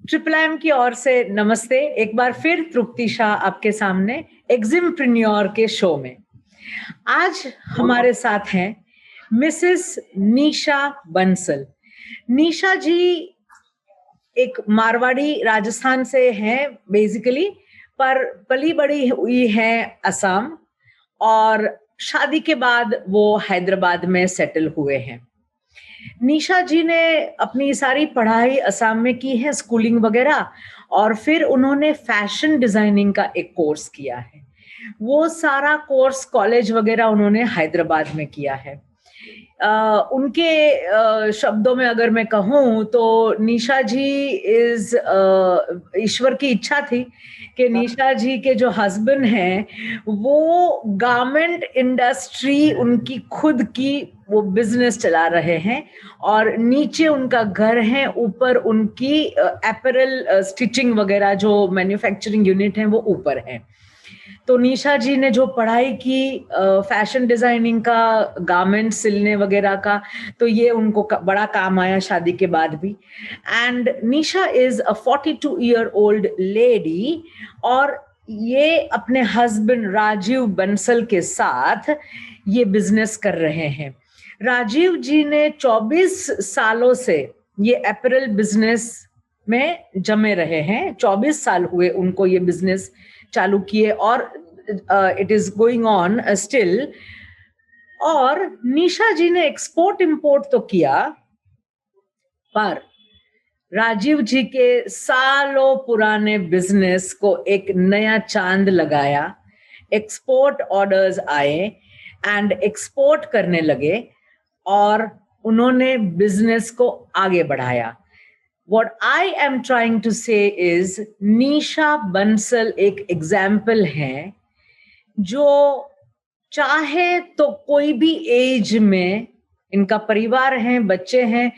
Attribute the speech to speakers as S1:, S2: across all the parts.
S1: Triple IM की ओर से नमस्ते। एक बार फिर तृप्ति शाह आपके सामने एक्जिमप्रेन्योर के शो में। आज हमारे साथ हैं मिसेस निशा बंसल। निशा जी एक मारवाड़ी राजस्थान से हैं बेसिकली, पर पली बड़ी हुई है असम और शादी के बाद वो हैदराबाद में सेटल हुए हैं। निशा जी ने अपनी सारी पढ़ाई असम में की है, स्कूलिंग वगैरह, और फिर उन्होंने फैशन डिजाइनिंग का एक कोर्स किया है। वो सारा कोर्स कॉलेज वगैरह उन्होंने हैदराबाद में किया है। उनके शब्दों में अगर मैं कहूँ तो निशा जी इज ईश्वर की इच्छा थी कि निशा जी के जो हस्बैंड हैं वो गारमेंट इंडस्ट्री उनकी खुद की वो बिजनेस चला रहे हैं और नीचे उनका घर है, ऊपर उनकी अपैरल स्टिचिंग वगैरह जो मैन्युफैक्चरिंग यूनिट है वो ऊपर है। तो निशा जी ने जो पढ़ाई की फैशन डिजाइनिंग का, गारमेंट सिलने वगैरह का, तो ये उनको बड़ा काम आया शादी के बाद भी। And Nisha is a 42-year-old lady और ये अपने हस्बैंड राजीव बंसल के साथ ये बिजनेस कर रहे हैं। राजीव जी ने 24 सालों से ये अपैरल बिजनेस में जमे रहे हैं। 24 साल हुए उनको ये बिजनेस चालू किए और it is going on still. और निशा जी ने एक्सपोर्ट इंपोर्ट तो किया, पर राजीव जी के सालों पुराने बिजनेस को एक नया चांद लगाया। एक्सपोर्ट ऑर्डर्स आए एंड एक्सपोर्ट करने लगे और उन्होंने बिजनेस को आगे बढ़ाया। What I am trying to say is निशा बंसल एक एग्जाम्पल है जो चाहे तो कोई भी एज में, इनका परिवार है, बच्चे हैं,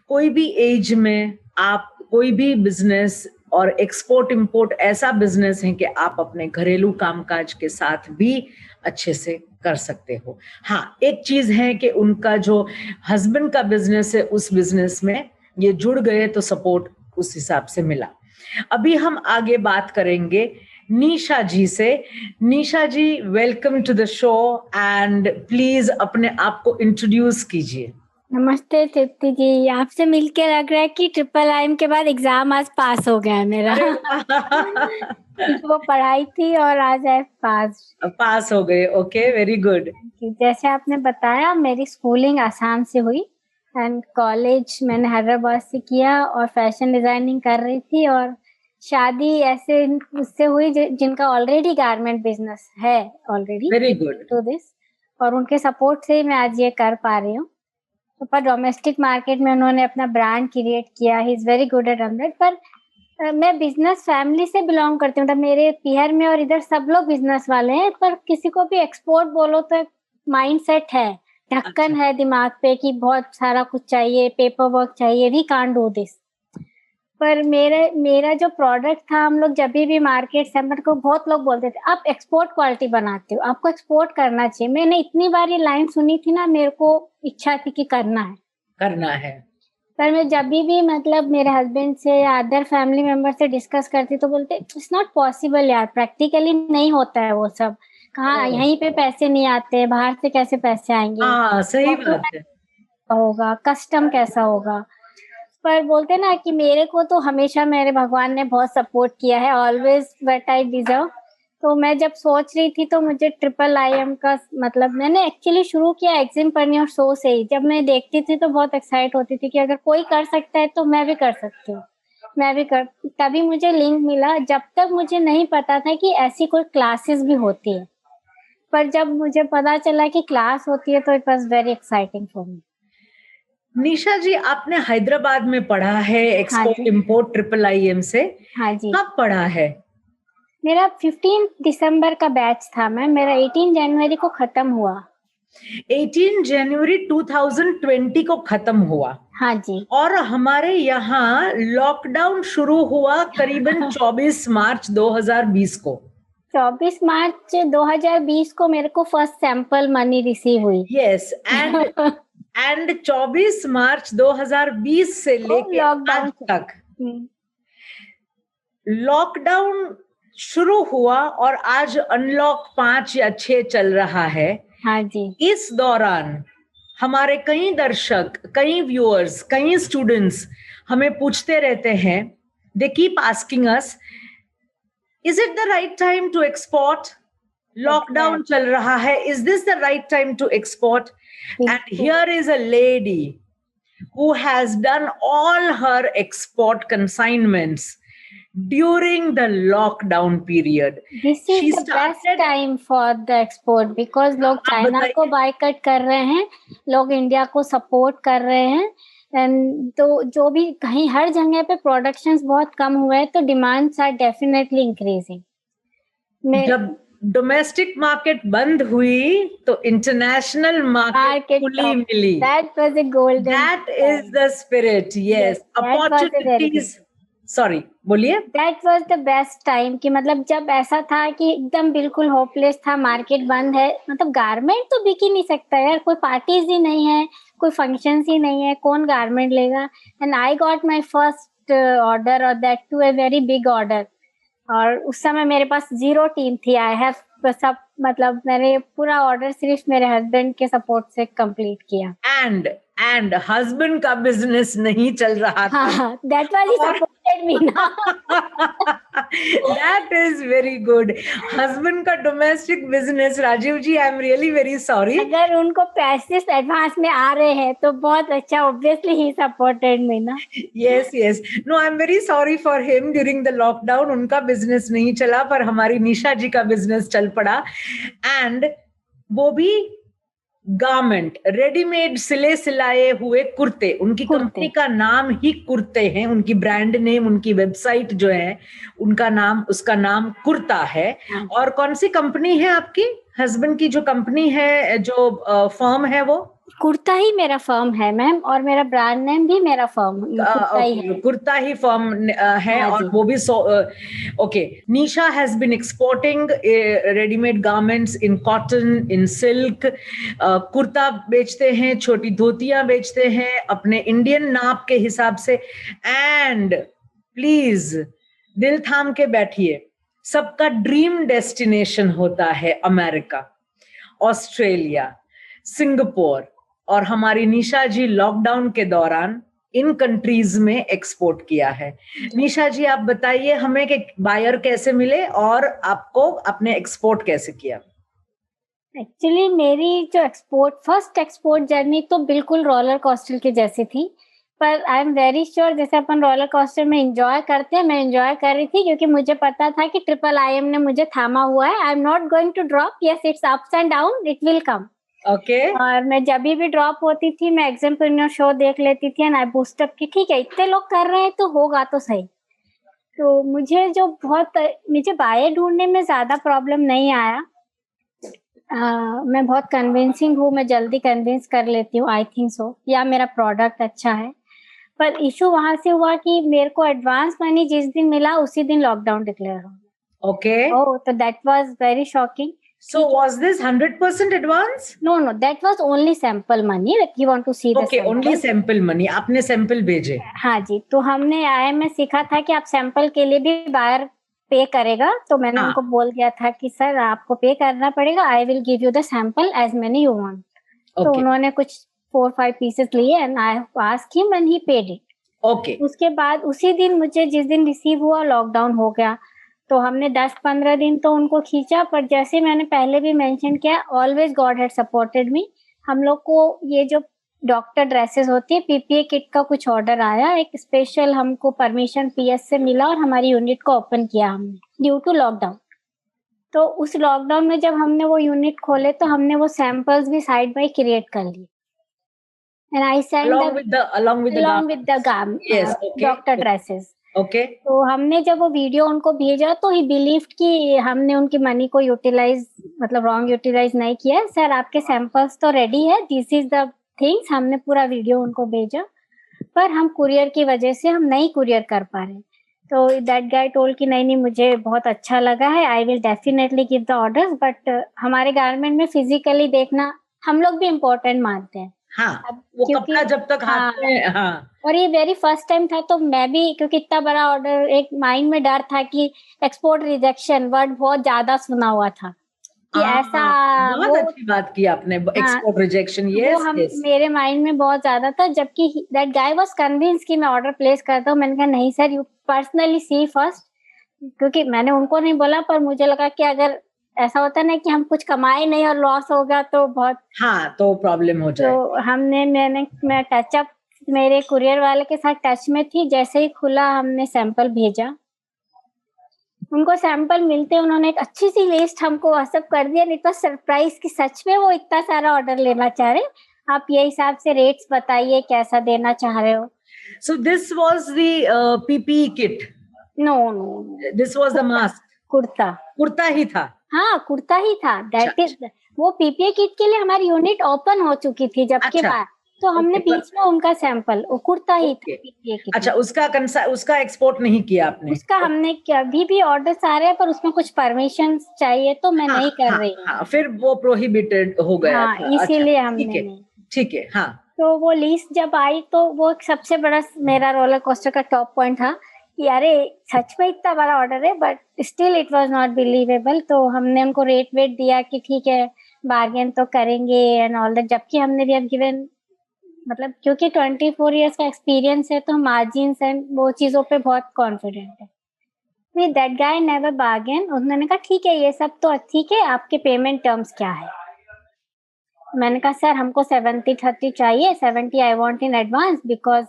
S1: कोई भी एज में आप कोई भी बिजनेस, और एक्सपोर्ट इंपोर्ट ऐसा बिजनेस है कि आप अपने घरेलू कामकाज के साथ भी अच्छे से कर सकते हो। हाँ, एक चीज है कि उनका जो हस्बैंड का बिजनेस है उस बिजनेस में ये जुड़ गए तो सपोर्ट उस हिसाब से मिला। अभी हम आगे बात करेंगे निशा जी से। Nisha ji, welcome to the show and please अपने आप को इंट्रोड्यूस कीजिए।
S2: नमस्ते तृप्ति जी, आपसे मिलके लग रहा है कि ट्रिपल आईएम के बाद एग्जाम आज पास हो गया है मेरा। वो पढ़ाई थी और आज है पास
S1: हो गए। Okay, very good.
S2: जैसे आपने बताया, मेरी स्कूलिंग आसाम से हुई एंड कॉलेज मैंने हैदराबाद से किया और फैशन डिजाइनिंग कर रही थी। और शादी ऐसे उससे हुई जिनका ऑलरेडी गारमेंट बिजनेस है already.
S1: Very good.
S2: To this, और उनके सपोर्ट से मैं आज ये कर पा रही हूँ। तो पर डोमेस्टिक मार्केट में उन्होंने अपना ब्रांड क्रिएट किया। He is very good at that. पर मैं बिजनेस फैमिली से बिलोंग करती हूँ, मतलब मेरे पीहर में और इधर सब लोग बिजनेस वाले हैं। पर किसी को भी एक्सपोर्ट बोलो तो एक माइंड सेट है, ढक्कन है दिमाग पे कि बहुत सारा कुछ चाहिए, पेपर वर्क चाहिए, वी कांट डू दिस। पर मेरा जो प्रोडक्ट था, हम लोग जब भी मार्केट से, मेरे को बहुत लोग बोलते थे आप एक्सपोर्ट क्वालिटी बनाते हो, आपको एक्सपोर्ट करना चाहिए। मैंने इतनी बार ये लाइन सुनी थी ना, मेरे को इच्छा थी कि करना है। पर मैं जब भी मतलब मेरे हस्बैंड से या अदर फैमिली मेंबर से डिस्कस करती तो बोलते इट्स नॉट पॉसिबल यार, प्रैक्टिकली नहीं होता है वो सब। कहाँ यहीं पे पैसे नहीं आते, बाहर से कैसे पैसे आएंगे?
S1: हाँ, सही बात है।
S2: होगा कस्टम कैसा होगा? पर बोलते ना कि मेरे को तो हमेशा मेरे भगवान ने बहुत सपोर्ट किया है, ऑलवेज व्हाट आई डिजर्व। तो मैं जब सोच रही थी तो मुझे ट्रिपल आईएम का मतलब मैंने एक्चुअली शुरू किया एक्जिमप्रेन्योर शो से ही। जब मैं देखती थी तो बहुत एक्साइट होती थी कि अगर कोई कर सकता है तो मैं भी कर सकती हूँ, तभी मुझे लिंक मिला। जब तक मुझे नहीं पता था कि ऐसी कोई क्लासेस भी होती है, पर जब मुझे पता चला कि क्लास होती है तो it was very exciting for me.
S1: Nisha ji, आपने हैदराबाद में पढ़ा है एक्सपोर्ट इंपोर्ट ट्रिपल आईएम से?
S2: हाँ जी।
S1: कब पढ़ा है?
S2: मेरा 15 दिसंबर का बैच था मैम, मेरा 18 जनवरी को खत्म हुआ।
S1: 18 जनवरी 2020 को खत्म हुआ।
S2: हाँ जी।
S1: और हमारे यहाँ लॉकडाउन शुरू हुआ करीबन 24 मार्च 2020 को।
S2: 24 मार्च 2020 को मेरे को फर्स्ट सैंपल मनी रिसीव हुई।
S1: यस, एंड 24 मार्च 2020 से लेके आज तक लॉकडाउन शुरू हुआ और आज अनलॉक 5 या 6 चल रहा है।
S2: हाँ जी।
S1: इस दौरान हमारे कई दर्शक, कई व्यूअर्स, कई स्टूडेंट्स हमें पूछते रहते हैं, they keep asking us, is it the right time to export? Lockdown चल रहा है, is this the right time to export? And here is a lady who has done all her export consignments during the lockdown period.
S2: This is the best time for the export because लोग China को boycott कर रहे हैं, लोग India को support कर रहे हैं, एंड तो जो भी कहीं हर जगह पे प्रोडक्शंस बहुत कम हुए हैं, तो डिमांड्स आर डेफिनेटली इंक्रीजिंग।
S1: जब डोमेस्टिक मार्केट बंद हुई तो इंटरनेशनल मार्केट खुली मिली।
S2: That was a golden.
S1: That is the spirit. Yes, opportunities. Sorry, बोलिए।
S2: That was the best time कि मतलब जब ऐसा था कि एकदम बिल्कुल होपलेस था, मार्केट बंद है, मतलब गारमेंट तो बिक ही नहीं सकता यार, कोई पार्टीज ही नहीं है, कोई फंक्शंस ही नहीं है, कौन गारमेंट लेगा? And I got my first order और that to a very big order. और उस समय मेरे पास 0 टीम थी। आई हैव सब मतलब मैंने पूरा ऑर्डर सिर्फ मेरे हस्बैंड के सपोर्ट से कंप्लीट किया।
S1: एंड हस्बैंड का बिजनेस नहीं चल रहा था।
S2: हाँ, that was he supported me ना।
S1: That is very good. Husband का domestic business, Rajiv ji, I am really very sorry.
S2: अगर उनको पैसे एडवांस में आ रहे हैं तो बहुत अच्छा, ऑब्वियसली ही सपोर्टेड मी ना।
S1: Yes. No, I am very sorry for him. During the lockdown उनका बिजनेस नहीं चला, पर हमारी निशा जी का बिजनेस चल पड़ा। एंड वो भी गारमेंट, रेडीमेड सिले सिलाए हुए कुर्ते। उनकी कंपनी का नाम ही कुर्ते हैं, उनकी ब्रांड नेम, उनकी वेबसाइट जो है उनका नाम, उसका नाम कुर्ता है। और कौन सी कंपनी है आपकी हस्बैंड की? जो कंपनी है, जो फर्म है, वो
S2: कुर्ता ही मेरा फर्म है मैम, और मेरा ब्रांड नेम भी मेरा फर्म कुर्ता ही है।
S1: कुर्ता ही फर्म है। और वो भी okay. Nisha has been exporting readymade garments in cotton, in silk. Kurta बेचते हैं, छोटी धोतियां बेचते हैं अपने इंडियन नाप के हिसाब से। एंड प्लीज दिल थाम के बैठिए, सबका ड्रीम डेस्टिनेशन होता है अमेरिका, ऑस्ट्रेलिया, सिंगापुर। और हमारी निशा जी लॉकडाउन के दौरान इन कंट्रीज में एक्सपोर्ट किया है। निशा जी, आप बताइए हमें कि बायर कैसे मिले और आपको अपने एक्सपोर्ट कैसे किया?
S2: एक्चुअली मेरी जो फर्स्ट एक्सपोर्ट जर्नी तो बिल्कुल रोलर कोस्टर के जैसी थी, पर आई एम वेरी श्योर जैसे अपन रोलर कोस्टर में एंजॉय करते हैं, मैं एंजॉय कर रही थी क्योंकि मुझे पता था कि IIM ने मुझे थामा हुआ है। I am not going to drop, yes it's ups and down, it will come.
S1: Okay.
S2: और मैं जब भी ड्रॉप होती थी, मैं एग्जाम्पल शो देख लेती थी एंड आई बूस्ट अप कि ठीक है, इतने लोग कर रहे हैं तो होगा तो सही। तो मुझे बायर ढूंढने में ज्यादा प्रॉब्लम नहीं आया। मैं बहुत कन्विंसिंग हूँ, मैं जल्दी कन्विंस कर लेती हूँ, आई थिंक सो, या मेरा प्रोडक्ट अच्छा है। पर इशू वहां से हुआ कि मेरे को एडवांस मनी जिस दिन मिला उसी दिन लॉकडाउन डिक्लेयर हो गया।
S1: ओके।
S2: ओह, तो that was very shocking.
S1: So was this 100% advance?
S2: No, that was only sample money. Like you want to see the
S1: Okay,
S2: sample.
S1: only sample money. आपने सैंपल भेजे?
S2: हाँ जी, तो हमने IIM में सीखा था कि आप सैंपल के लिए भी बायर पे करेगा, तो मैंने उनको बोल दिया था कि सर आपको पे करना पड़ेगा, I will give you the sample as many you want. तो उन्होंने कुछ 4-5 पीसेस लिए and I asked him and he paid it.
S1: Okay.
S2: उसके बाद उसी दिन मुझे जिस दिन रिसीव हुआ लॉकडाउन हो गया, तो हमने 10-15 दिन तो उनको खींचा, पर जैसे मैंने पहले भी मेंशन किया, always God had supported me. हम लोग को ये जो डॉक्टर ड्रेसेस होती है, PPE किट का कुछ ऑर्डर आया, एक स्पेशल हमको परमिशन PS से मिला और हमारी यूनिट को ओपन किया हमने ड्यू टू लॉकडाउन। तो उस लॉकडाउन में जब हमने वो यूनिट खोले तो हमने वो सैंपल्स भी साइड बाय क्रिएट कर लिए and I send along with the doctor dresses.
S1: Okay.
S2: तो हमने जब वो वीडियो उनको भेजा तो ही बिलीव्ड कि हमने उनकी मनी को यूटिलाइज, मतलब रॉन्ग यूटिलाइज नहीं किया। सर आपके सैंपल्स तो रेडी है, दिस इज द थिंग्स। हमने पूरा वीडियो उनको भेजा, पर हम कुरियर की वजह से हम नहीं कुरियर कर पा रहे। तो दैट गाय टोल्ड कि नहीं मुझे बहुत अच्छा लगा है, I will definitely give the orders, but हमारे गारमेंट में फिजिकली देखना हम लोग भी इम्पोर्टेंट मानते हैं।
S1: हाँ,
S2: अब
S1: वो
S2: क्योंकि
S1: कपड़ा जब तक हाथ
S2: हाँ,
S1: में, हाँ,
S2: और ये वेरी फर्स्ट टाइम था तो मैं भी, क्योंकि इतना बड़ा ऑर्डर, एक माइंड में डर था कि एक्सपोर्ट रिजेक्शन वर्ड बहुत ज्यादा सुना हुआ था कि ऐसा
S1: बहुत
S2: वो,
S1: अच्छी बात की आपने,
S2: हाँ,
S1: एक्सपोर्ट रिजेक्शन,
S2: वो
S1: यस
S2: हम
S1: यस।
S2: मेरे माइंड में बहुत ज्यादा था, जबकि दैट गाय वाज कन्विंस कि मैं ऑर्डर प्लेस करता हूँ। मैंने कहा नहीं sir, you personally see first, क्योंकि मैंने उनको नहीं बोला, पर मुझे लगा कि अगर ऐसा होता ना कि हम कुछ कमाए नहीं और लॉस होगा तो बहुत,
S1: हाँ, तो प्रॉब्लम हो जाए।
S2: तो मैं टचअप मेरे कुरियर वाले के साथ टच में थी। जैसे ही खुला हमने सैंपल भेजा, उनको सैंपल मिलते उन्होंने एक अच्छी सी लिस्ट हमको व्हाट्सएप कर दिया। नहीं तो सरप्राइज कि सच में वो इतना सारा ऑर्डर लेना चाह रहे, आप ये हिसाब से रेट्स बताइए कैसा देना चाह रहे हो।
S1: So this was the PPE kit.
S2: No no,
S1: This was the mask.
S2: Kurta,
S1: kurta ही था।
S2: हाँ कुर्ता ही था। दैट
S1: अच्छा,
S2: इज, वो पीपीए किट के लिए हमारी यूनिट ओपन हो चुकी थी जबकि
S1: अच्छा,
S2: बात, तो हमने
S1: ओके,
S2: बीच में उनका सैंपल, वो कुर्ता ही था
S1: ओके,
S2: पीपीए किट
S1: अच्छा,
S2: में।
S1: उसका एक्सपोर्ट नहीं किया आपने?
S2: उसका हमने अभी भी ऑर्डर्स आ रहे हैं पर उसमें कुछ परमिशन चाहिए तो मैं
S1: हाँ,
S2: नहीं कर
S1: हाँ,
S2: रही हूँ।
S1: हाँ, फिर वो प्रोहिबिटेड हो गया
S2: हाँ,
S1: था। अच्छा,
S2: इसीलिए हमने नहीं।
S1: ठीक है, हाँ,
S2: तो वो लिस्ट जब आई तो वो एक सबसे बड़ा मेरा रोलर कोस्टर का टॉप पॉइंट था कि अरे सच में इतना बड़ा ऑर्डर है, but still it was not believable. तो हमने उनको रेट वेट दिया कि ठीक है बार्गेन तो करेंगे एंड ऑल दैट, जबकि हमने भी अब गिवन, मतलब क्योंकि 24 इयर्स का एक्सपीरियंस है तो मार्जिन एंड वो चीजों पे बहुत कॉन्फिडेंट है। फिर दैट गाय नेवर बार्गेन, उन्होंने कहा ठीक है ये सब तो ठीक है, आपके पेमेंट टर्म्स क्या है। मैंने कहा सर हमको 70-30 चाहिए, 70 I want in advance because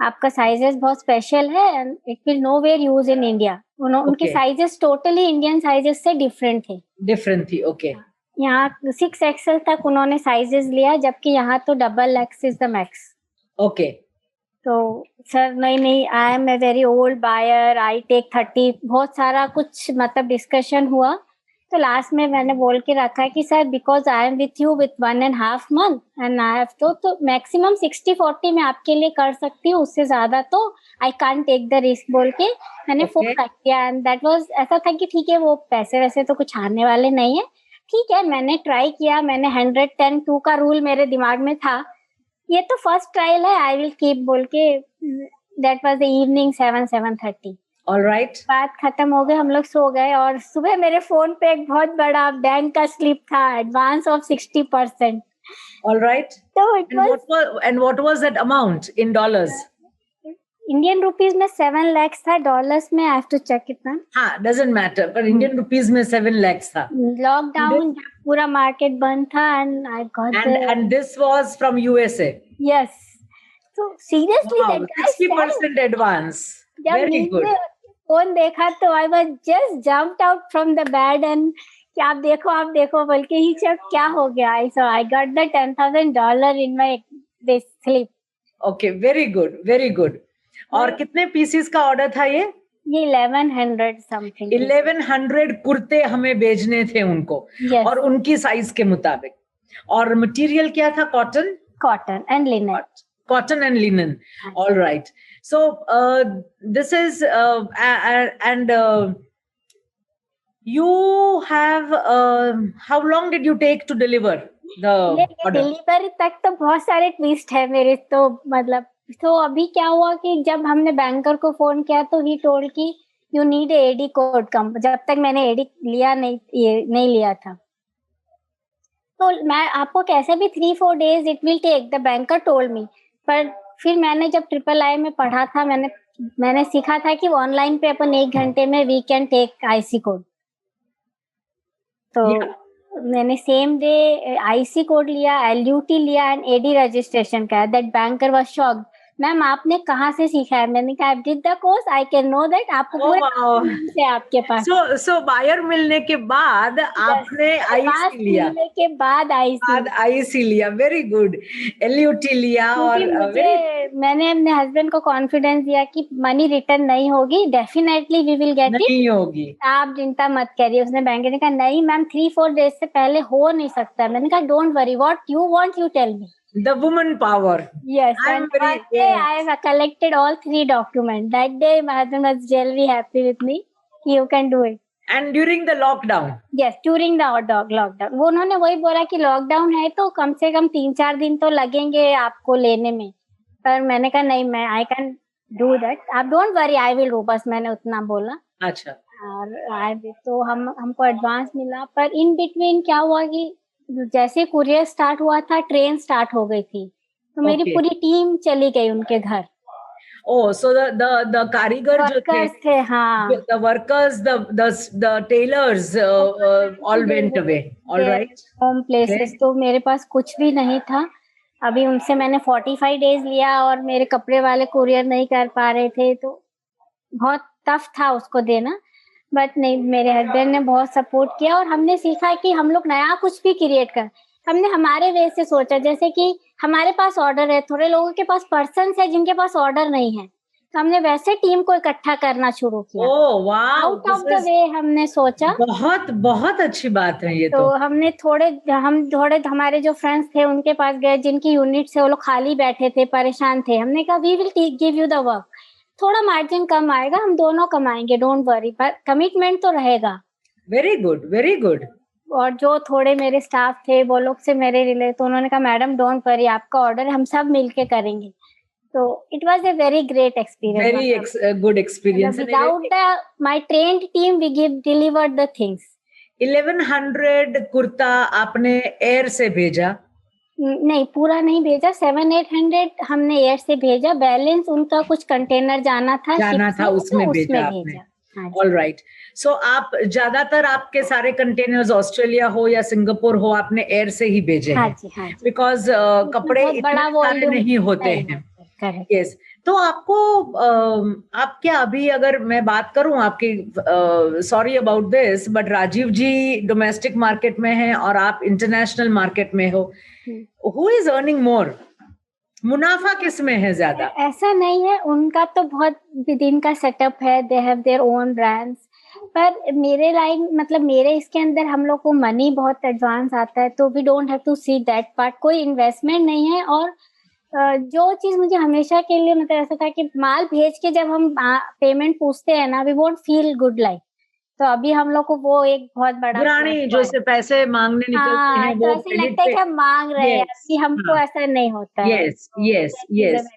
S2: आपका साइजेस बहुत स्पेशल है and it will no where use in India. उनके
S1: okay,
S2: sizes totally Indian sizes से डिफरेंट थे।
S1: डिफरेंट थी, ओके,
S2: यहाँ 6XL तक उन्होंने साइजेस लिया, जबकि यहाँ तो XXL is the max.
S1: Okay,
S2: तो सर नहीं नहीं, I am a very old buyer, I take 30, बहुत सारा कुछ मतलब डिस्कशन हुआ। तो लास्ट में मैंने बोल के रखा है कि sir because I am with you with 1.5 month and I have तो मैक्सिमम 60-40 मैं आपके लिए कर सकती हूँ, उससे ज्यादा तो I can't take the risk बोल के मैंने फोन
S1: ओके,
S2: रख दिया। एंड दैट वाज ऐसा था कि ठीक है वो पैसे वैसे तो कुछ आने वाले नहीं है, ठीक है मैंने ट्राई किया, मैंने 110-2 का रूल मेरे दिमाग में था, ये तो फर्स्ट ट्रायल है, आई विल कीप बोल के। That was the evening 7-7:30,
S1: alright,
S2: बात खत्म हो गई, हम लोग सो गए और सुबह मेरे फोन पे एक बहुत बड़ा बैंक का स्लिप था, एडवांस ऑफ 60%।
S1: ऑलराइट,
S2: तो it was
S1: and what was that amount in dollars?
S2: Indian rupees में 7 lakhs था, डॉलर्स में I have to check it ma'am.
S1: हाँ, doesn't matter, पर इंडियन रुपीज में 7 lakhs था।
S2: लॉकडाउन जब पूरा मार्केट बंद था and I got
S1: And this was from USA.
S2: Yes. तो seriously
S1: Wow,
S2: that guy
S1: 60% advance.
S2: जब
S1: Very
S2: नींद
S1: good.
S2: में फोन देखा तो I was just jumped out from the bed and कि आप देखो बोल के ही सब क्या हो गया। I got the $10,000 in my this sleep.
S1: Okay, very good, very good. और कितने पीसीस का ऑर्डर था ये?
S2: 1100 समथिंग।
S1: 1100 कुर्ते हमें भेजने थे उनको,
S2: Yes.
S1: और उनकी साइज के मुताबिक। और मटेरियल क्या था? Cotton,
S2: cotton and linen.
S1: cotton and linen. All right. So this is and you have how long did you take to deliver the
S2: ये
S1: order?
S2: डिलीवरी तक तो बहुत सारे ट्विस्ट है मेरे, तो मतलब तो अभी क्या हुआ कि जब हमने बैंकर को फोन किया तो ही टोल्ड कि यू नीड एडी कोड कम, जब तक मैंने एडी लिया नहीं, ये नहीं लिया था। तो मैं आपको कैसे भी 3-4 days it will take, the banker told me. पर फिर मैंने जब RRI में पढ़ा था, मैंने सीखा था कि ऑनलाइन पे अपन 1 घंटे में we can take IC code. तो मैंने सेम डे आईसी कोड लिया, एलयूटी लिया एंड एडी रजिस्ट्रेशन का। That banker was shocked, ma'am आपने कहाँ से सीखा है? मैंने कहा I did the course, I can know that. आपको पूरे से आपके पास
S1: सो बायर मिलने के बाद आपने आईसी लिया,
S2: मिलने के बाद
S1: आईसी लिया, वेरी गुड, एलयूटी लिया। और
S2: मैंने अपने हस्बैंड को कॉन्फिडेंस दिया कि मनी रिटर्न नहीं होगी, definitely we will get it,
S1: नहीं होगी,
S2: आप चिंता मत करिए। उसने बैंक ने कहा नहीं मैम 3-4 days से पहले हो नहीं सकता। मैंने कहा don't worry, what you want you tell me.
S1: the woman power.
S2: Yes,
S1: I'm
S2: and
S1: very,
S2: that day I have collected all 3 documents. That day my husband was really happy with me. You can do it.
S1: And during the lockdown?
S2: Yes, during the lockdown. वो उन्होंने वही बोला कि lockdown है तो कम से कम 3-4 दिन तो लगेंगे आपको लेने में, पर मैंने कहा नहीं, मैं आई कैन डू दैट, आप don't worry, I will do, बस मैंने उतना बोला।
S1: अच्छा।
S2: और तो हमको एडवांस मिला, पर इन बिटवीन क्या हुआ कि जैसे कुरियर स्टार्ट हुआ था, ट्रेन स्टार्ट हो गई थी, तो मेरी
S1: Okay.
S2: पूरी टीम चली गई उनके घर।
S1: Oh, so the कारीगर जो
S2: थे, हाँ,
S1: the workers, the tailors all went away. All right.
S2: Home places.
S1: Okay.
S2: तो मेरे पास कुछ भी नहीं था। अभी उनसे मैंने 45 डेज लिया और मेरे कपड़े वाले कुरियर नहीं कर पा रहे थे, तो बहुत टफ था उसको देना। बट नहीं, मेरे हस्बैंड ने बहुत सपोर्ट किया और हमने सीखा कि हम लोग नया कुछ भी क्रिएट कर, हमने हमारे वे से सोचा, जैसे कि हमारे पास ऑर्डर है, थोड़े लोगों के पास पर्सन्स है जिनके पास ऑर्डर नहीं है, तो हमने वैसे टीम को इकट्ठा करना शुरू किया।
S1: Oh wow,
S2: out of the way हमने सोचा।
S1: बहुत बहुत अच्छी बात है ये
S2: तो हमने थोड़े हमारे जो फ्रेंड्स थे उनके पास गए, जिनकी यूनिट से वो लोग खाली बैठे थे, परेशान थे। हमने कहा we will give you the work, थोड़ा मार्जिन कम आएगा, हम दोनों कमाएंगे, डोंट वरी, पर कमिटमेंट तो रहेगा।
S1: Very good, very good.
S2: और जो थोड़े मेरे स्टाफ थे वो लोग से मेरे रिले, तो उन्होंने कहा मैडम डोंट वरी, आपका ऑर्डर हम सब मिलके करेंगे। तो it was a very great experience,
S1: very good experience.
S2: Without my trained team we delivered the things.
S1: 1100 kurta आपने एयर से भेजा?
S2: नहीं, पूरा नहीं भेजा, 700-800 हमने एयर से भेजा, बैलेंस उनका कुछ कंटेनर जाना था
S1: उसमें भेजा आपने। All right. सो आप ज्यादातर आपके सारे कंटेनर्स ऑस्ट्रेलिया हो या सिंगापुर हो, आपने एयर से ही भेजे हैं? बिकॉज कपड़े इतने सारे नहीं होते हैं। यस। तो आपको आप क्या अभी, अगर मैं बात करूं आपकी, sorry about this, but Rajiv ji domestic market में हैं और आप इंटरनेशनल मार्केट में हो, हु इज अर्निंग मोर? मुनाफा किस में है ज्यादा?
S2: ऐसा नहीं है, उनका तो बहुत दिन का सेटअप है, they have their own brands, पर मेरे लाइन, मतलब मेरे इसके अंदर हम लोग को मनी बहुत एडवांस आता है, तो we don't have to see that part, कोई इन्वेस्टमेंट नहीं है। और जो चीज मुझे हमेशा के लिए मतलब ऐसा था कि माल भेज के जब हम पेमेंट पूछते हैं ना, we won't feel good like, तो अभी हम लोग को वो एक बहुत बड़ा
S1: पुरानी जो से पैसे मांगने निकलते हैं, वो
S2: ऐसा लगता है कि हम मांग रहे हैं, कि हमको ऐसा नहीं होता है।
S1: Yes, yes, yes.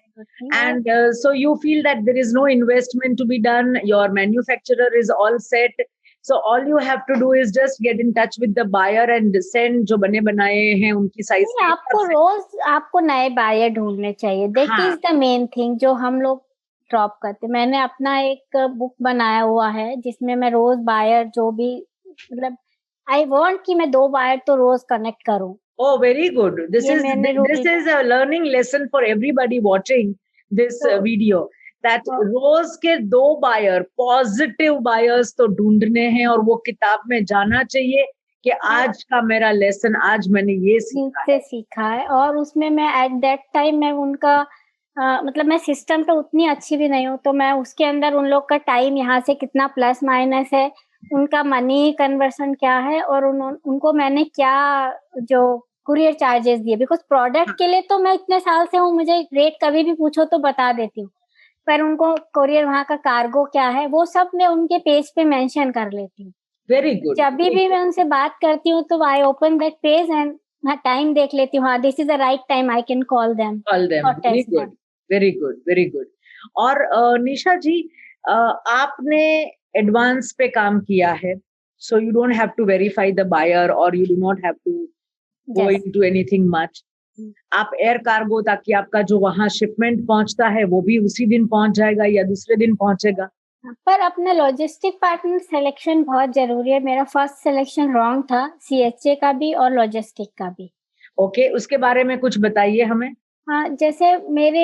S1: And so you feel that there is no investment to be done, your manufacturer is all set, so all you have to do is just get in touch with the buyer and send जो बने बनाए हैं उनकी size.
S2: आपको रोज आपको नए buyer ढूंढने चाहिए, that is the main thing जो हम लोग ड्रॉप करते। मैंने अपना एक बुक बनाया हुआ है जिसमें मैं रोज बायर जो भी, मतलब आई वांट कि मैं 2 बायर तो रोज कनेक्ट करूं।
S1: Oh, very good. This is a learning lesson for everybody watching this video, that रोज के 2 बायर, पॉजिटिव बायर्स तो ढूंढने हैं, और वो किताब में जाना चाहिए कि आज का मेरा लेसन, आज मैंने ये सीखा
S2: है। और उसमें मैं एट दैट टाइम मैं उनका मतलब मैं सिस्टम पे उतनी अच्छी भी नहीं हूँ, तो मैं उसके अंदर उन लोग का टाइम यहाँ से कितना प्लस माइनस है, उनका मनी कन्वर्सन क्या है, और उनको मैंने क्या जो कुरियर चार्जेस दिए, बिकॉज प्रोडक्ट के लिए तो मैं इतने साल से हूँ, मुझे रेट कभी भी पूछो तो बता देती हूँ, पर उनको कुरियर वहाँ का कार्गो क्या है वो सब मैं उनके पेज पे मेंशन कर लेती हूँ।
S1: Very good.
S2: जब भी मैं उनसे बात करती हूँ तो I open that page and time देख लेती हूँ, हाँ this is the right time, I can call them.
S1: Very good, very good, very good. और निशा जी, आपने एडवांस पे काम किया है, so you don't have to verify the buyer और you do not have to go into anything much. आप air cargo, ताकि आपका जो वहां शिपमेंट पहुंचता है वो भी उसी दिन पहुंच जाएगा या दूसरे दिन पहुंचेगा।
S2: पर अपना लॉजिस्टिक पार्टनर सिलेक्शन बहुत जरूरी है। मेरा फर्स्ट सिलेक्शन रॉन्ग था, सीएचए का भी और लॉजिस्टिक का भी।
S1: ओके, उसके बारे में कुछ बताइए हमें।
S2: हाँ, जैसे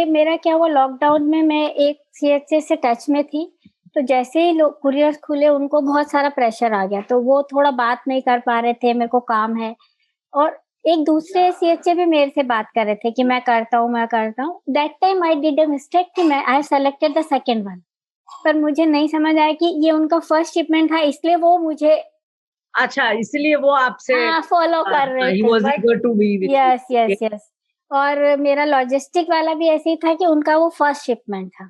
S2: मेरा क्या हुआ, लॉकडाउन में मैं एक सीएचए से टच में थी, तो जैसे ही लोग कुरियर खुले उनको बहुत सारा प्रेशर आ गया, तो वो थोड़ा बात नहीं कर पा रहे थे, मेरे को काम है। और एक दूसरे सीएचए भी मेरे से बात कर रहे थे कि मैं करता हूँ। That time I did a mistake कि I selected the second one, पर मुझे नहीं समझ आया कि ये उनका फर्स्ट शिपमेंट था, इसलिए वो मुझे
S1: इसलिए वो आपसे
S2: फॉलो कर रहे थे। यस। और मेरा लॉजिस्टिक वाला भी ऐसे ही था कि उनका वो फर्स्ट शिपमेंट था।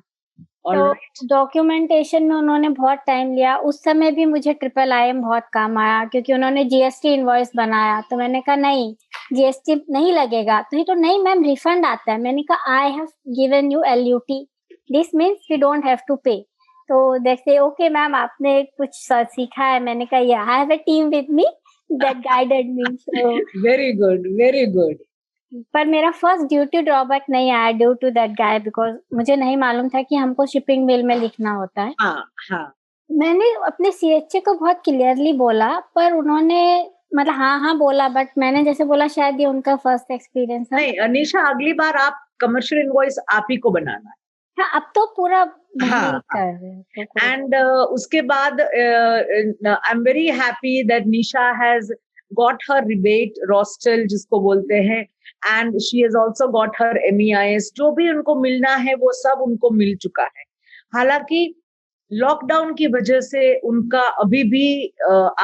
S2: तो डॉक्यूमेंटेशन में उन्होंने बहुत टाइम लिया। उस समय भी मुझे IIIM बहुत काम आया क्योंकि उन्होंने जीएसटी इनवॉइस बनाया। तो मैंने कहा नहीं, जीएसटी नहीं लगेगा। तो ये तो नहीं मैम, रिफंड आता है। मैंने कहा I have given you LUT, this means we don't have to pay. तो देखते ओके मैम, आपने कुछ सीखा है। मैंने कहा yeah I have a team with me that guided me. So
S1: very good, very good.
S2: पर मेरा फर्स्ट ड्यूटी ड्रॉबैक नहीं आया due to that guy, because मुझे नहीं मालूम था कि हमको शिपिंग बिल में लिखना होता है।
S1: हाँ हाँ।
S2: मैंने अपने CHA को बहुत क्लियरली बोला, पर उन्होंने मतलब हाँ बोला, बट मैंने जैसे बोला शायद ये उनका फर्स्ट एक्सपीरियंस था।
S1: नहीं निशा, अगली बार आप कमर्शियल इनवॉइस आप ही को बनाना है।
S2: हाँ, अब तो पूरा
S1: हाँ,
S2: कर रहे हैं तो
S1: एंड उसके बाद I am very happy that Nisha has got her rebate RoSCTL जिसको बोलते हैं, and she has also got her MEIS। जो भी उनको मिलना है वो सब उनको मिल चुका है। हालांकि लॉकडाउन की वजह से उनका अभी भी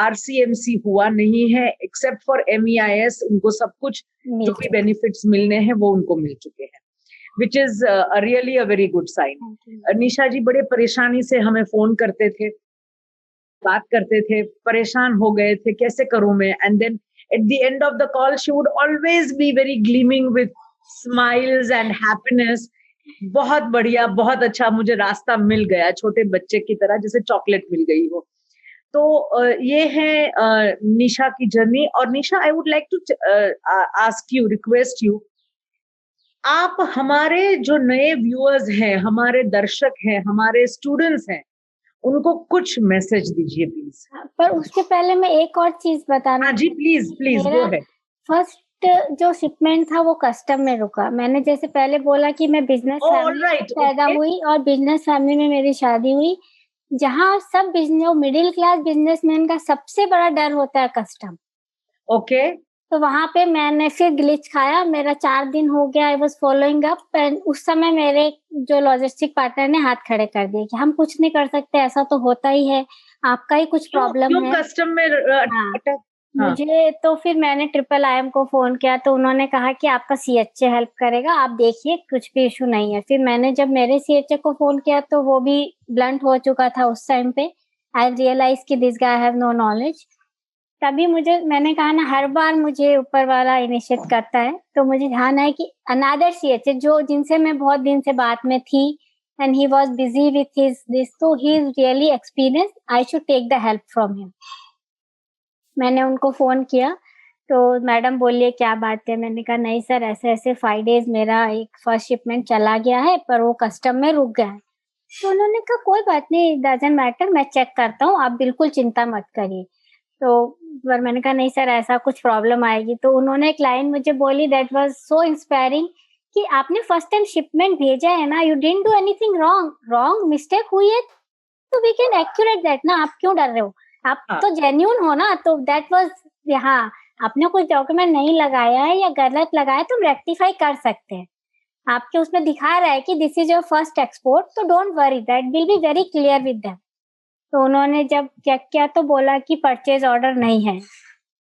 S1: RCMC हुआ नहीं है, एक्सेप्ट फॉर MEIS। उनको सब कुछ जो भी बेनिफिट्स मिलने हैं वो उनको मिल चुके हैं, which is really a very good sign. निशा जी बड़े परेशानी से हमें फोन करते थे, बात करते थे, परेशान हो गए थे कैसे करूं मैं, and then at the end of the call she would always be very gleaming with smiles and happiness. बहुत बढ़िया, बहुत अच्छा, मुझे रास्ता मिल गया, छोटे बच्चे की तरह जैसे चॉकलेट मिल गई हो। तो ये है निशा की जर्नी। और Nisha, I would like to ask you, request you, आप हमारे जो नए व्यूअर्स हैं, हमारे दर्शक हैं, हमारे स्टूडेंट्स हैं, उनको कुछ मैसेज दीजिए प्लीज।
S2: पर उसके पहले मैं एक और चीज बताना।
S1: हाँ जी, please please go ahead.
S2: First जो शिपमेंट था वो कस्टम में रुका। मैंने जैसे पहले बोला कि मैं बिजनेस फैमिली में पैदा हुई और बिजनेस फैमिली में मेरी शादी हुई, जहाँ सब बिजनेस, मिडिल क्लास बिजनेसमैन का सबसे बड़ा डर होता है कस्टम।
S1: ओके।
S2: तो वहां पे मैंने फिर ग्लिच खाया। मेरा 4 दिन हो गया, I was following up, and उस समय मेरे जो लॉजिस्टिक पार्टनर ने हाथ खड़े कर दिए कि हम कुछ नहीं कर सकते, ऐसा तो होता ही है, आपका ही कुछ प्रॉब्लम है।
S1: कस्टम में
S2: मुझे तो फिर मैंने IIIM को फोन किया तो उन्होंने कहा कि आपका CHA हेल्प करेगा, आप देखिए कुछ भी इशू नहीं है। फिर मैंने जब मेरे CHA को फोन किया तो वो भी ब्लंट हो चुका था उस टाइम पे। आई रियलाइज कि this guy have no knowledge. तभी मैंने कहा ना, हर बार मुझे ऊपर वाला इनिशिएट करता है। तो मुझे ध्यान है कि अनदर CHA जो जिनसे मैं बहुत दिन से बात में थी, and he was busy with his this, तो he is really experience, I should take the help from him. मैंने उनको फोन किया तो मैडम बोलिए क्या बात है। मैंने कहा नहीं सर, ऐसे ऐसे 5 डेज मेरा एक फर्स्ट शिपमेंट चला गया है पर वो कस्टम में रुक गया है। तो उन्होंने कहा कोई बात नहीं, डजंट मैटर, मैं चेक करता हूँ, आप बिल्कुल चिंता मत करिए। तो पर मैंने कहा नहीं सर, ऐसा कुछ प्रॉब्लम आएगी। तो उन्होंने एक लाइन मुझे बोली दैट वाज सो इंस्पायरिंग कि आपने फर्स्ट टाइम शिपमेंट भेजा है ना, you didn't do anything wrong mistake हुई है तो वी कैन एक्यूरेट दैट ना, आप क्यों डर रहे हो, आप तो जेन्युइन हो ना। तो दैट वाज, हाँ, आपने कुछ डॉक्यूमेंट नहीं लगाया है या गलत लगाया तो हम रेक्टिफाई कर सकते हैं। आपके उसमें दिखा रहा है कि this is your first export, तो don't worry, that will be very clear with them. तो उन्होंने जब चेक किया तो बोला कि परचेज ऑर्डर नहीं है।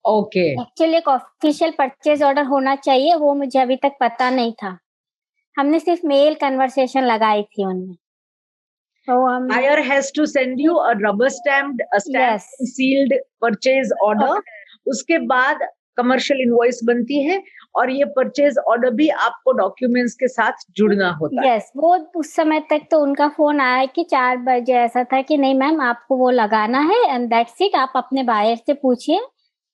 S1: ओके।
S2: एक्चुअली एक ऑफिशियल परचेज ऑर्डर होना चाहिए, वो मुझे अभी तक पता नहीं था। हमने सिर्फ मेल कन्वर्सेशन लगाई थी उनमें। तो
S1: buyer has to send you a rubber stamped, sealed purchase order. उसके बाद कमर्शियल इनवॉइस बनती है और ये परचेज ऑर्डर भी आपको डॉक्यूमेंट्स के साथ जुड़ना होता है।
S2: वो उस समय तक तो उनका फोन आया कि 4 बजे ऐसा था कि नहीं मैम आपको वो लगाना है एंड दैट्स इट, आप अपने बायर से पूछिए,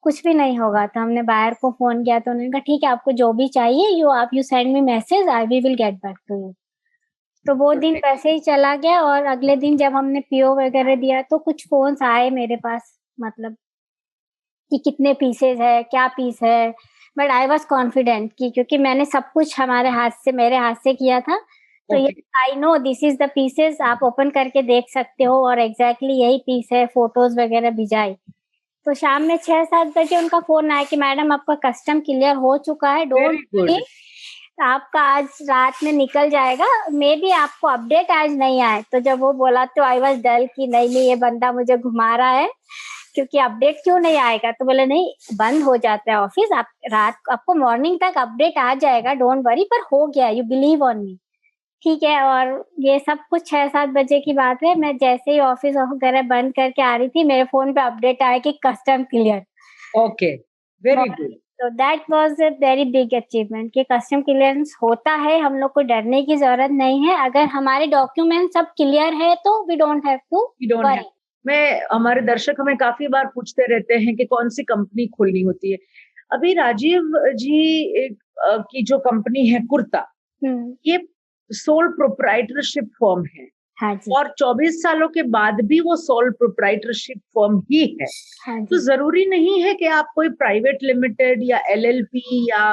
S2: कुछ भी नहीं होगा। तो हमने बायर को फोन किया तो उन्होंने कहा ठीक है, आपको जो भी चाहिए you send me message, I will get back to you. तो वो दिन वैसे ही चला गया और अगले दिन जब हमने PO वगैरह दिया तो कुछ फोन्स आए मेरे पास, मतलब कि कितने पीसेज है, क्या पीस है। बट आई वाज कॉन्फिडेंट कि क्योंकि मैंने सब कुछ मेरे हाथ से किया था, तो ये I know this is the pieces, आप ओपन करके देख सकते हो और एग्जैक्टली यही पीस है, फोटोज वगैरह भिजाई। तो शाम में 6-7 बजे उनका फोन आया कि मैडम आपका कस्टम क्लियर हो चुका है, डोंट वरी, आपका आज रात में निकल जाएगा, मे बी आपको अपडेट आज नहीं आए। तो जब वो बोला तो आई वाज डल कि नहीं ये बंदा मुझे घुमा रहा है, क्योंकि अपडेट क्यों नहीं आएगा। तो बोले नहीं, बंद हो जाता है ऑफिस, आप रात आपको मॉर्निंग तक अपडेट आ जाएगा, डोंट वरी, पर हो गया, यू बिलीव ऑन मी। ठीक है। और ये सब कुछ 6-7 बजे की बात है, मैं जैसे ही ऑफिस वगैरह बंद करके आ रही थी, मेरे फोन पे अपडेट आया कि custom clear.
S1: Okay, very good.
S2: तो that was a very big achievement कि कस्टम क्लियरेंस होता है, हम लोग को डरने की जरूरत नहीं है। अगर हमारे डॉक्यूमेंट सब क्लियर है तो we don't have to worry.
S1: मैं हमारे दर्शक हमें काफी बार पूछते रहते हैं कि कौन सी कंपनी खोलनी होती है। अभी राजीव जी की जो कंपनी है कुर्ता, ये सोल प्रोप्राइटरशिप फर्म है।
S2: हाँ जी।
S1: और 24 सालों के बाद भी वो सोल प्रोप्राइटरशिप फर्म ही है।
S2: हाँ
S1: तो
S2: जी।
S1: जरूरी नहीं है कि आप कोई प्राइवेट लिमिटेड या एलएलपी या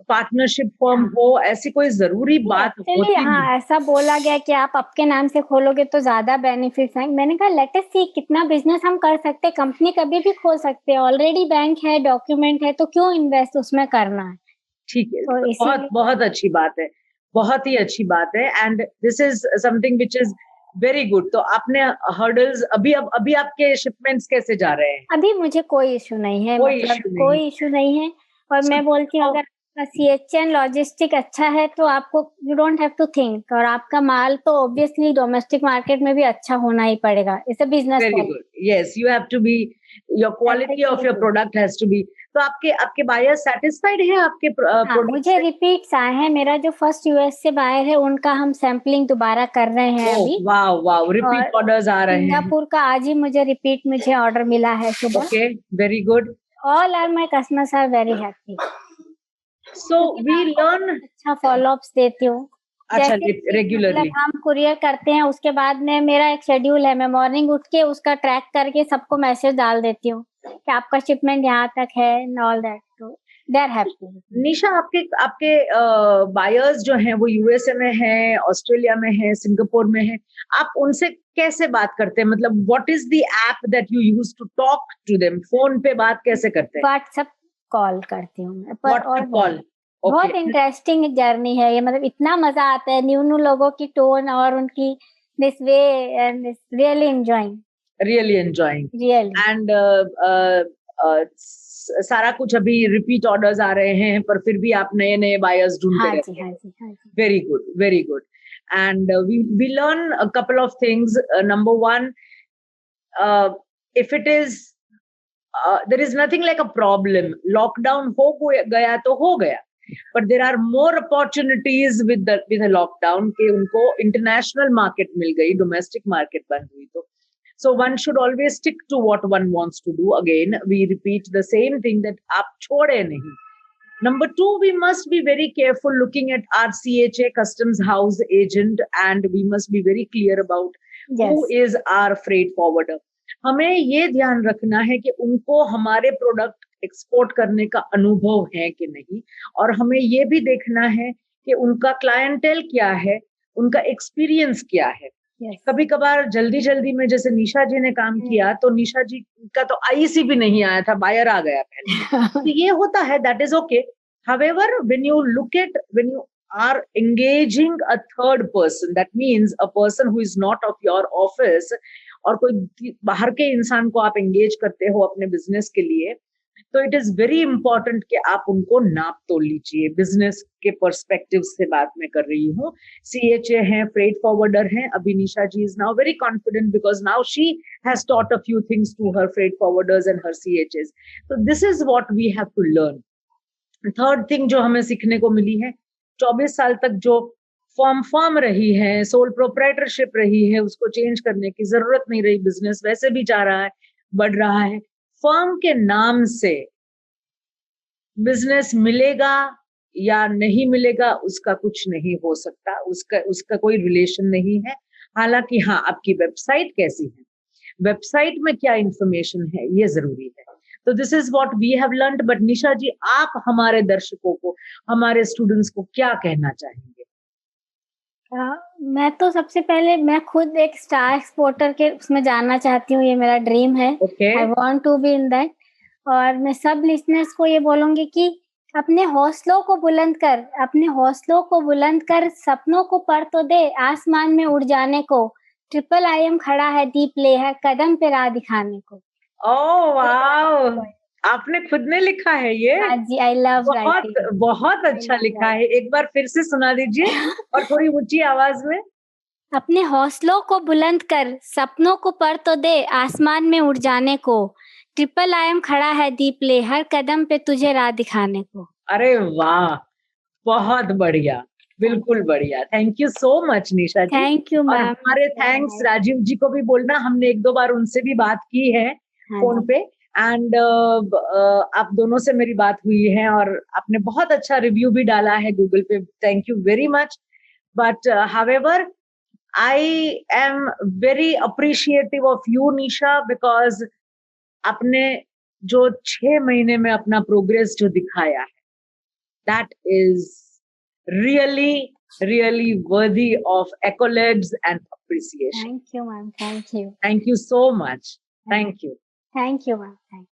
S1: पार्टनरशिप फर्म हो, ऐसी कोई जरूरी बात होती नहीं।
S2: हाँ, ऐसा बोला गया कि आप आपके नाम से खोलोगे तो ज्यादा बेनिफिट्स हैं। मैंने कहा लेट अस सी कितना बिजनेस हम कर सकते हैं, कंपनी कभी भी खोल सकते हैं, ऑलरेडी बैंक है, डॉक्यूमेंट है, तो क्यों इन्वेस्ट उसमें करना है।
S1: ठीक है,
S2: तो
S1: बहुत बहुत अच्छी बात है, बहुत ही अच्छी बात है। And this is something which is very good. तो आपने हर्डल्स अभी आपके शिपमेंट्स कैसे जा रहे हैं?
S2: अभी मुझे कोई इशू नहीं है,
S1: कोई
S2: मतलब
S1: इशू नहीं।
S2: कोई इशू नहीं है। और मैं बोलती हूँ अगर आपका सीएचएन लॉजिस्टिक अच्छा है तो आपको you don't have to think, और आपका माल तो ऑब्वियसली डोमेस्टिक मार्केट में भी अच्छा होना ही पड़ेगा। It's a business.
S1: Very good, yes, you have to be, your quality of your product has to be. तो आपके बायर सेटिस्फाइड है आपके प्रोडक्ट
S2: मुझे रिपीट्स आए हैं। मेरा जो फर्स्ट यूएस से बायर है उनका हम सैम्पलिंग दोबारा कर रहे हैं अभी।
S1: वाओ वाओ, रिपीट ऑर्डर्स आ रहे हैं।
S2: सिंगापुर का आज ही मुझे ऑर्डर मिला है सुबह।
S1: Okay, very good.
S2: All are my customers are very happy.
S1: So we learn,
S2: अच्छा फॉलोअप्स देती हूँ।
S1: अच्छा,
S2: जैसे
S1: रेगुलरली
S2: मतलब हम कुरियर करते हैं, उसके बाद में मेरा एक शेड्यूल है, मैं मॉर्निंग उठ के उसका ट्रैक करके सबको मैसेज डाल देती हूँ कि आपका शिपमेंट यहाँ तक है एंड ऑल दैट। तो दे आर हैप्पी।
S1: निशा, आपके आपके बायर्स जो हैं वो यूएसए में हैं, ऑस्ट्रेलिया में हैं, सिंगापुर में हैं। आप उनसे कैसे बात करते हैं? मतलब what is the app that you use to talk to them? Phone पे बात कैसे करते हैं?
S2: व्हाट्सएप कॉल करती हूँ मैं। पर और
S1: कॉल।
S2: बहुत इंटरेस्टिंग जर्नी है ये, मतलब इतना मजा आता है न्यू न्यू लोगों की टोन और उनकी this way and really enjoying. Really.
S1: And सारा कुछ अभी रिपीट ऑर्डर्स आ रहे हैं, पर फिर भी आप नए नए बायर्स ढूंढते रहते हैं।
S2: हाँ जी, हाँ जी।
S1: Very good, very good. And we learn a couple of things. Number one, if it is there is nothing like a problem. Lockdown हो गया तो हो गया, but there are more opportunities with the lockdown के उनको international market मिल गई, domestic market बंद हुई तो. So one should always stick to what one wants to do. Again, we repeat the same thing that आप छोड़े नहीं. Number two, we must be very careful looking at our CHA customs house agent, and we must be very clear about who is our freight forwarder. हमें ये ध्यान रखना है कि उनको हमारे प्रोडक्ट एक्सपोर्ट करने का अनुभव है कि नहीं, और हमें ये भी देखना है कि उनका क्लाइंटेल क्या है, उनका एक्सपीरियंस क्या है। कभी कभार जल्दी जल्दी में, जैसे निशा जी ने काम किया, तो निशा जी का तो आईसी भी नहीं आया था, बायर आ गया पहले। तो ये होता है, that is okay. However, when you are engaging a third person, that means a person who is not of your office, और कोई बाहर के इंसान को आप एंगेज करते हो अपने बिजनेस के लिए, तो इट इज वेरी इंपॉर्टेंट कि आप उनको नाप तोल लीजिए। बिजनेस के पर्सपेक्टिव से बात मैं कर रही हूँ। CHA है, फ्रेट फॉरवर्डर है। अभी Nisha ji is now very confident because now she has taught a few things to her freight forwarders and her CHAs. तो this is what we have to learn. Third thing जो हमें सीखने को मिली है, 24 साल तक जो फर्म रही है, सोल प्रोप्राइटरशिप रही है, उसको चेंज करने की जरूरत नहीं रही। बिजनेस वैसे भी जा रहा है, बढ़ रहा है। फर्म के नाम से बिजनेस मिलेगा या नहीं मिलेगा उसका कुछ नहीं हो सकता, उसका कोई रिलेशन नहीं है। हालांकि हाँ, आपकी वेबसाइट कैसी है, वेबसाइट में क्या इंफॉर्मेशन है, ये जरूरी है। तो this is what we have learned. But Nisha ji, आप हमारे दर्शकों को, हमारे स्टूडेंट्स को क्या कहना चाहेंगे?
S2: मैं तो सबसे पहले मैं खुद एक स्टार एक्सपोर्टर के उसमें जानना चाहती हूँ, ये मेरा ड्रीम है। I want to be in that. और मैं सब लिसनर्स को ये बोलूंगी कि अपने हौसलों को बुलंद कर सपनों को पर तो दे, आसमान में उड़ जाने को। IIM खड़ा है, दीप ले है कदम पे राह दिखाने को।
S1: ओह वाओ, आपने खुद ने लिखा है ये?
S2: हाँ जी, आई लव
S1: बहुत
S2: राइटिंग।
S1: बहुत अच्छा लिखा है। एक बार फिर से सुना दीजिए और थोड़ी ऊंची आवाज में।
S2: अपने हौसलों को बुलंद कर, सपनों को पर तो दे, आसमान में उड़ जाने को। ट्रिपल आईएम खड़ा है दीप ले, हर कदम पे तुझे राह दिखाने को।
S1: अरे वाह, बहुत बढ़िया, बिल्कुल बढ़िया। Thank you so much Nisha ji.
S2: Thank you
S1: और
S2: मैम।
S1: हमारे थैंक्स राजीव जी को भी बोलना, हमने एक दो बार उनसे भी बात की है
S2: हाँ
S1: फोन
S2: जी।
S1: पे। एंड आप दोनों से मेरी बात हुई है और आपने बहुत अच्छा रिव्यू भी डाला है गूगल पे। Thank you very much. But however, I am very appreciative of you Nisha, because आपने जो 6 महीने में अपना प्रोग्रेस जो दिखाया है, that is really worthy of accolades and appreciation.
S2: Thank you ma'am, thank you.
S1: Thank you so much. Thank you.
S2: Thank you ma'am, thank